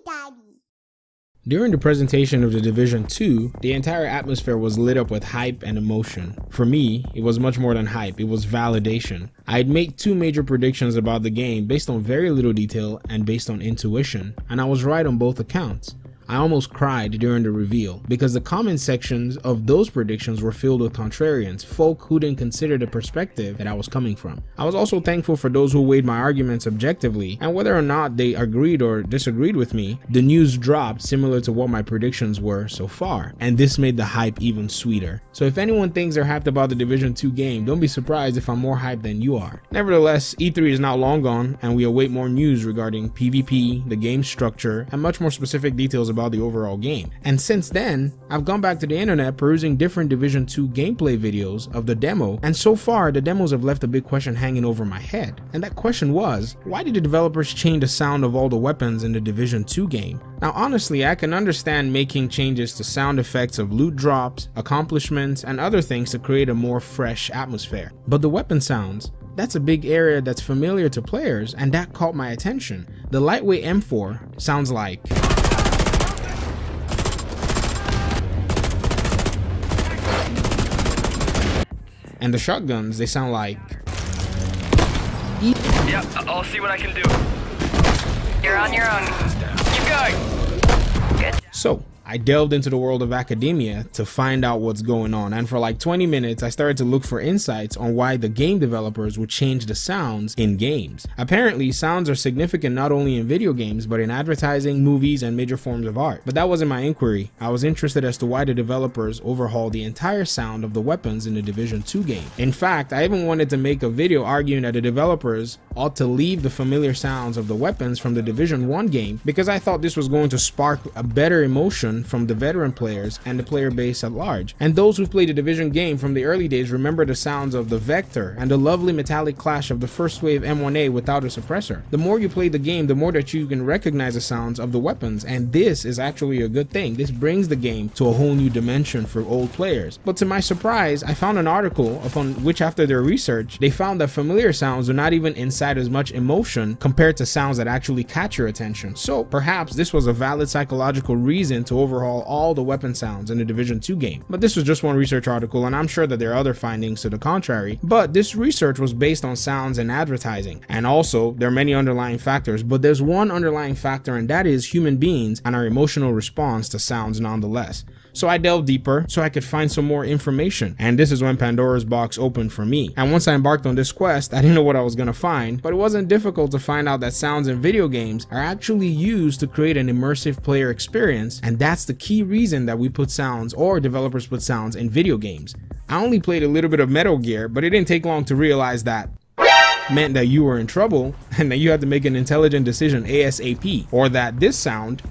Daddy. During the presentation of The Division 2, the entire atmosphere was lit up with hype and emotion. For me, it was much more than hype, it was validation. I had made two major predictions about the game based on very little detail and based on intuition, and I was right on both accounts. I almost cried during the reveal because the comment sections of those predictions were filled with contrarians, folk who didn't consider the perspective that I was coming from. I was also thankful for those who weighed my arguments objectively, and whether or not they agreed or disagreed with me, the news dropped similar to what my predictions were so far, and this made the hype even sweeter. So if anyone thinks they're hyped about the Division 2 game, don't be surprised if I'm more hyped than you are. Nevertheless, E3 is now long gone, and we await more news regarding PvP, the game's structure, and much more specific details about the overall game. And since then, I've gone back to the internet perusing different Division 2 gameplay videos of the demo, and so far the demos have left a big question hanging over my head. And that question was, why did the developers change the sound of all the weapons in the Division 2 game? Now honestly, I can understand making changes to sound effects of loot drops, accomplishments, and other things to create a more fresh atmosphere. But the weapon sounds, that's a big area that's familiar to players, and that caught my attention. The lightweight M4 sounds like, and the shotguns, they sound like, yep, I'll see what I can do. You're on your own. Keep going. Good. So I delved into the world of academia to find out what's going on, and for like 20 minutes I started to look for insights on why the game developers would change the sounds in games. Apparently, sounds are significant not only in video games but in advertising, movies, and major forms of art. But that wasn't my inquiry. I was interested as to why the developers overhauled the entire sound of the weapons in the Division 2 game. In fact, I even wanted to make a video arguing that the developers ought to leave the familiar sounds of the weapons from the Division 1 game because I thought this was going to spark a better emotion from the veteran players and the player base at large. And those who've played the Division game from the early days remember the sounds of the Vector and the lovely metallic clash of the first wave M1A without a suppressor. The more you play the game, the more that you can recognize the sounds of the weapons, and this is actually a good thing. This brings the game to a whole new dimension for old players. But to my surprise, I found an article upon which, after their research, they found that familiar sounds do not even incite as much emotion compared to sounds that actually catch your attention. So perhaps this was a valid psychological reason to overhaul all the weapon sounds in the Division 2 game. But this was just one research article, and I'm sure that there are other findings to the contrary, but this research was based on sounds and advertising. And also, there are many underlying factors, but there's one underlying factor, and that is human beings and our emotional response to sounds nonetheless. So I delved deeper so I could find some more information, and this is when Pandora's box opened for me. And once I embarked on this quest, I didn't know what I was gonna find, but it wasn't difficult to find out that sounds in video games are actually used to create an immersive player experience, and that's the key reason that we put sounds, or developers put sounds, in video games. I only played a little bit of Metal Gear, but it didn't take long to realize that meant that you were in trouble and that you had to make an intelligent decision ASAP, or that this sound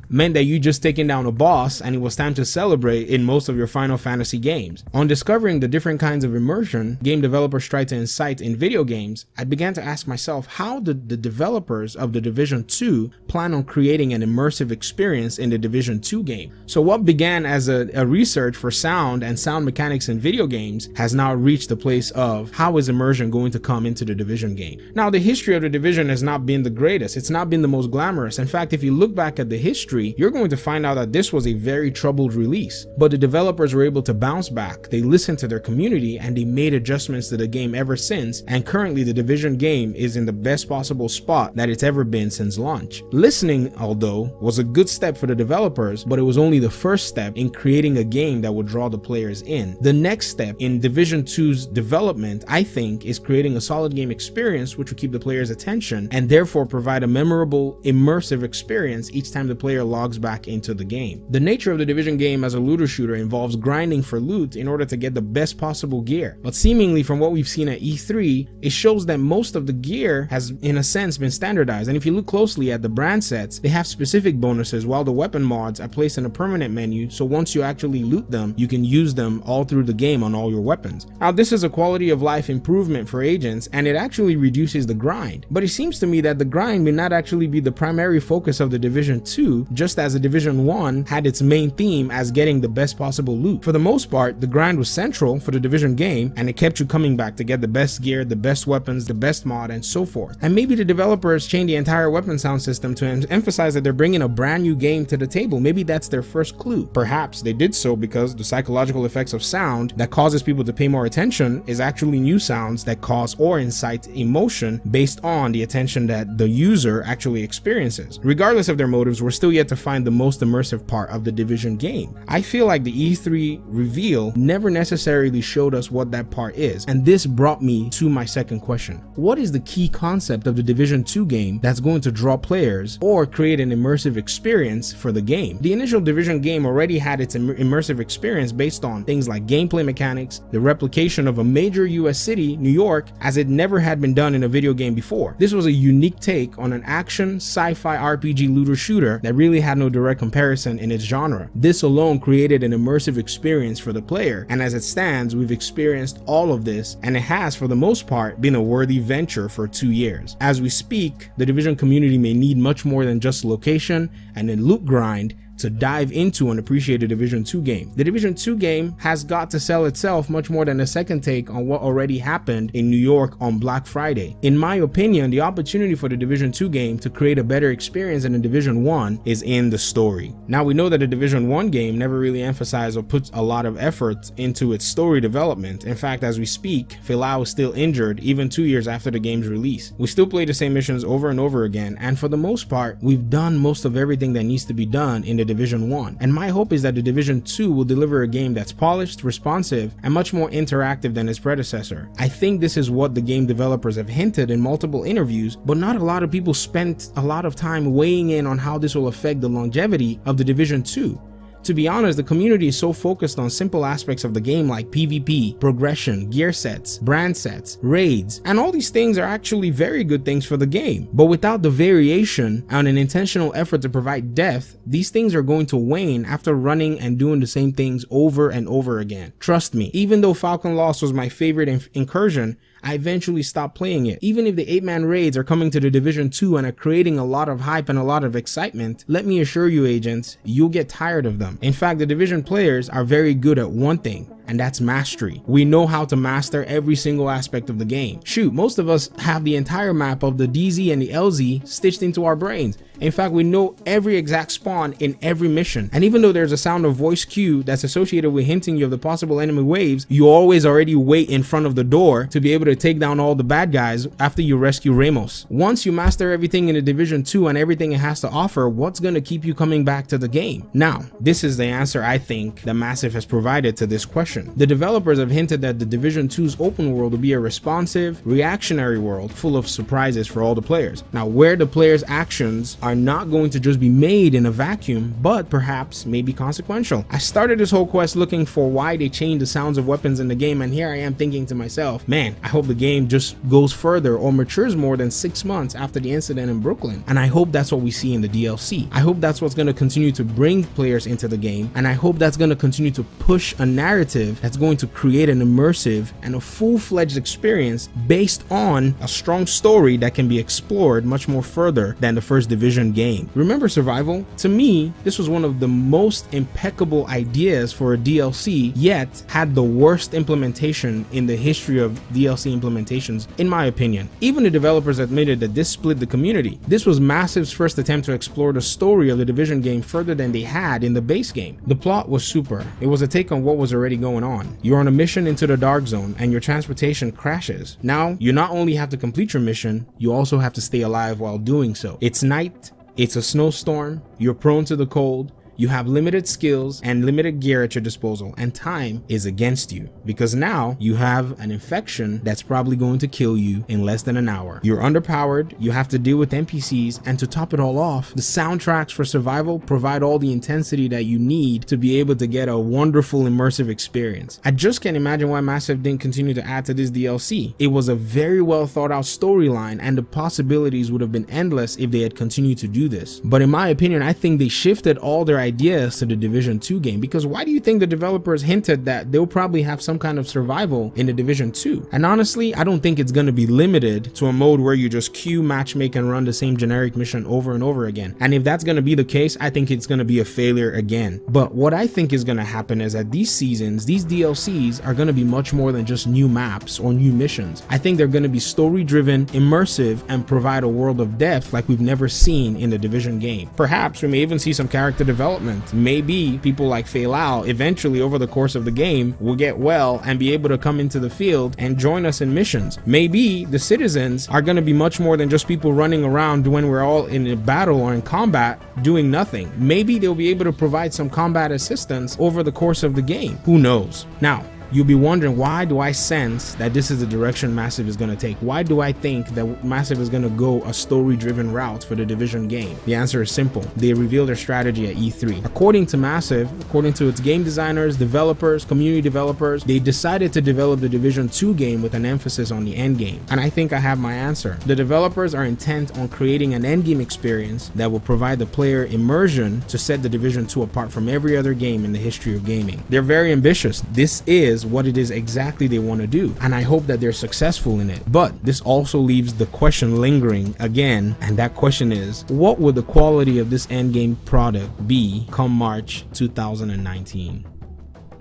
meant that you just taken down a boss and it was time to celebrate in most of your Final Fantasy games. On discovering the different kinds of immersion game developers try to incite in video games, I began to ask myself, how did the developers of the Division 2 plan on creating an immersive experience in the Division 2 game? So what began as a research for sound and sound mechanics in video games has now reached the place of, how is immersion going to come into the Division game? Now, the history of the Division has not been the greatest. It's not been the most glamorous. In fact, if you look back at the history, you're going to find out that this was a very troubled release. But the developers were able to bounce back. They listened to their community and they made adjustments to the game ever since, and currently the Division game is in the best possible spot that it's ever been since launch. Listening, although, was a good step for the developers, but it was only the first step in creating a game that would draw the players in. The next step in Division 2's development, I think, is creating a solid game experience which will keep the players' attention and therefore provide a memorable, immersive experience each time the player logs back into the game. The nature of the Division game as a looter shooter involves grinding for loot in order to get the best possible gear. But seemingly from what we've seen at E3, it shows that most of the gear has in a sense been standardized, and if you look closely at the brand sets, they have specific bonuses while the weapon mods are placed in a permanent menu, so once you actually loot them, you can use them all through the game on all your weapons. Now this is a quality of life improvement for agents, and it actually reduces the grind. But it seems to me that the grind may not actually be the primary focus of the Division 2, just as The Division 1 had its main theme as getting the best possible loot. For the most part, the grind was central for the Division game, and it kept you coming back to get the best gear, the best weapons, the best mod, and so forth. And maybe the developers changed the entire weapon sound system to emphasize that they're bringing a brand new game to the table. Maybe that's their first clue. Perhaps they did so because the psychological effects of sound that causes people to pay more attention is actually new sounds that cause or incite emotion based on the attention that the user actually experiences. Regardless of their motives, we're still yet to find the most immersive part of the Division game. I feel like the E3 reveal never necessarily showed us what that part is, and this brought me to my second question. What is the key concept of the Division 2 game that's going to draw players or create an immersive experience for the game? The initial Division game already had its immersive experience based on things like gameplay mechanics, the replication of a major US city, New York, as it never had been done in a video game before. This was a unique take on an action sci-fi RPG looter shooter that really had no direct comparison in its genre. This alone created an immersive experience for the player, and as it stands, we've experienced all of this, and it has, for the most part, been a worthy venture for 2 years. As we speak, the Division community may need much more than just location and a loot grind to dive into and appreciate the Division 2 game. The Division 2 game has got to sell itself much more than a second take on what already happened in New York on Black Friday. In my opinion, the opportunity for the Division 2 game to create a better experience than the Division 1 is in the story. Now, we know that the Division 1 game never really emphasized or put a lot of effort into its story development. In fact, as we speak, Philao is still injured even 2 years after the game's release. We still play the same missions over and over again, and for the most part, we've done most of everything that needs to be done in the Division 1, and my hope is that the Division 2 will deliver a game that's polished, responsive, and much more interactive than its predecessor. I think this is what the game developers have hinted in multiple interviews, but not a lot of people spent a lot of time weighing in on how this will affect the longevity of the Division 2. To be honest, the community is so focused on simple aspects of the game like PvP, progression, gear sets, brand sets, raids, and all these things are actually very good things for the game. But without the variation and an intentional effort to provide depth, these things are going to wane after running and doing the same things over and over again. Trust me, even though Falcon Lost was my favorite incursion, I eventually stopped playing it. Even if the 8-man raids are coming to the Division 2 and are creating a lot of hype and a lot of excitement, let me assure you, agents, you'll get tired of them. In fact, the Division players are very good at one thing, and that's mastery. We know how to master every single aspect of the game. Shoot, most of us have the entire map of the DZ and the LZ stitched into our brains. In fact, we know every exact spawn in every mission. And even though there's a sound of voice cue that's associated with hinting you of the possible enemy waves, you always already wait in front of the door to be able to take down all the bad guys after you rescue Ramos. Once you master everything in the Division 2 and everything it has to offer, what's gonna keep you coming back to the game? Now, this is the answer I think that Massive has provided to this question. The developers have hinted that the Division 2's open world will be a responsive, reactionary world full of surprises for all the players. Now, where the players' actions are not going to just be made in a vacuum, but perhaps maybe consequential. I started this whole quest looking for why they changed the sounds of weapons in the game, and here I am thinking to myself, man, I hope the game just goes further or matures more than 6 months after the incident in Brooklyn. And I hope that's what we see in the DLC. I hope that's what's going to continue to bring players into the game, and I hope that's going to continue to push a narrative that's going to create an immersive and a full-fledged experience based on a strong story that can be explored much more further than the first Division game. Remember Survival? To me, this was one of the most impeccable ideas for a DLC, yet had the worst implementation in the history of DLC implementations, in my opinion. Even the developers admitted that this split the community. This was Massive's first attempt to explore the story of the Division game further than they had in the base game. The plot was super. It was a take on what was already going on. You're on a mission into the Dark Zone and your transportation crashes. Now, you not only have to complete your mission, you also have to stay alive while doing so. It's night, it's a snowstorm, you're prone to the cold, you have limited skills and limited gear at your disposal, and time is against you because now you have an infection that's probably going to kill you in less than an hour. You're underpowered, you have to deal with NPCs, and to top it all off, the soundtracks for Survival provide all the intensity that you need to be able to get a wonderful immersive experience. I just can't imagine why Massive didn't continue to add to this DLC. It was a very well thought out storyline, and the possibilities would have been endless if they had continued to do this. But in my opinion, I think they shifted all their ideas to the Division 2 game, because why do you think the developers hinted that they'll probably have some kind of survival in the Division 2? And honestly, I don't think it's going to be limited to a mode where you just queue, matchmake, and run the same generic mission over and over again. And if that's going to be the case, I think it's going to be a failure again. But what I think is going to happen is that these seasons, these DLCs are going to be much more than just new maps or new missions. I think they're going to be story-driven, immersive, and provide a world of depth like we've never seen in the Division game. Perhaps we may even see some character development. Maybe people like Fei Lao eventually over the course of the game will get well and be able to come into the field and join us in missions. Maybe the citizens are going to be much more than just people running around when we're all in a battle or in combat doing nothing. Maybe they'll be able to provide some combat assistance over the course of the game. Who knows? Now, you'll be wondering, why do I sense that this is the direction Massive is going to take? Why do I think that Massive is going to go a story-driven route for the Division game? The answer is simple. They revealed their strategy at E3. According to Massive, according to its game designers, developers, community developers, they decided to develop the Division 2 game with an emphasis on the end game. And I think I have my answer. The developers are intent on creating an end game experience that will provide the player immersion to set the Division 2 apart from every other game in the history of gaming. They're very ambitious. This is what it is exactly they want to do, and I hope that they're successful in it. But this also leaves the question lingering again, and that question is, what would the quality of this endgame product be come March 2019?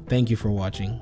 Thank you for watching.